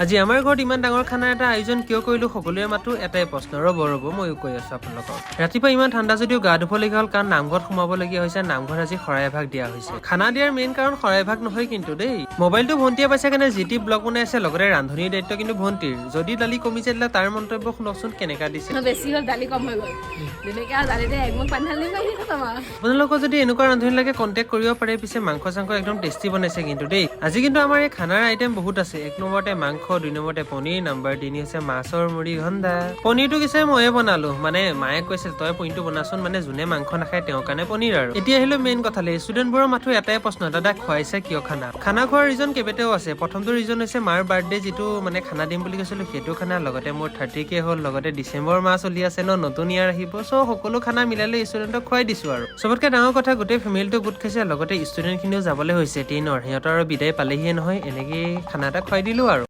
আজি আমাৰ ঘৰত ইমান ডাঙৰ খানা এটা আয়োজন কিয় কৰিলো সকলোৱে মাতো এটাই প্ৰশ্ন ৰ'ব ময়ো কৈ আছো আপোনালোকক ৰাতিপুৱা ইমান ঠাণ্ডা যদিও গা ধুবলগীয়া হ'ল কাৰণ নামঘৰত সোমাবলগীয়া হৈছে নামঘৰত আজি শৰাই এভাগ দিয়া হৈছে খানা দিয়াৰ মেইন কাৰণ শৰাই এভাগ নহয় কিন্তু দেই মোবাইলটো ভণ্টিয়ে পাইছে কাৰণে জিটি ব্লগ বনাই আছে লগতে ৰান্ধনিৰ দায়িত্ব কিন্তু ভণ্টিৰ যদি দালি কমিছে দিলে তাৰ মন্তব্য শুনকচোন কেনেকা দিছে বেছি হ'ল দালি কম হৈ গ'ল যেনেকৈ দালিতে একমুখ পানী ঢালি মাৰি খতম আৰু আপোনালোকৰ যদি এনেকুৱা ৰান্ধনি লাগে কণ্টেক্ট কৰিব পাৰে পিছে মাংস চাংস একদম টেষ্টি বনাইছে কিন্তু দেই আজি কিন্তু আমাৰ এই খানাৰ আইটেম বহুত আছে এক নম্বৰতে মাংস 2 নম্বৰতে পনীৰ নম্বৰ 3 হৈছে মাছৰ মুড়ি ঘণ্টা পনীৰটো কিছে ময়ে বনালো মানে মায়ে কৈছিল তই পনীৰটো বনাচোন মানে যোনে মাংস নাখায় তেওঁৰ কাৰণে পনীৰ আৰু এতিয়া আহিলো মেইন কথালে ষ্টুডেণ্টবোৰৰ মাথো এটাই প্ৰশ্ন দাদা খুৱাইছে কিয় খানা খোৱাৰ ৰিজন কেইবাটাও আছে প্ৰথমটো ৰিজন হৈছে মাৰ বাৰ্থডে যিটো মানে খানা দিম বুলি কৈছিলো সেইটো খানা লগতে মোৰ 30K হ'ল লগতে ডিচেম্বৰ মাহ চলি আছে ন নতুন ইয়াৰ আহিব চ' সকলো খানা মিলালে ষ্টুডেণ্টক খুৱাই দিছো আৰু চবতকে ডাঙৰ কথা গোটেই ফেমিলিটো গোট খাইছে লগতে ষ্টুডেণ্ট খিনিও যাবলৈ হৈছে 10ৰ সিহঁতৰ বিদায় পালেহিয়ে নহয় এনেকে খানা এটা খুৱাই দিলো আৰু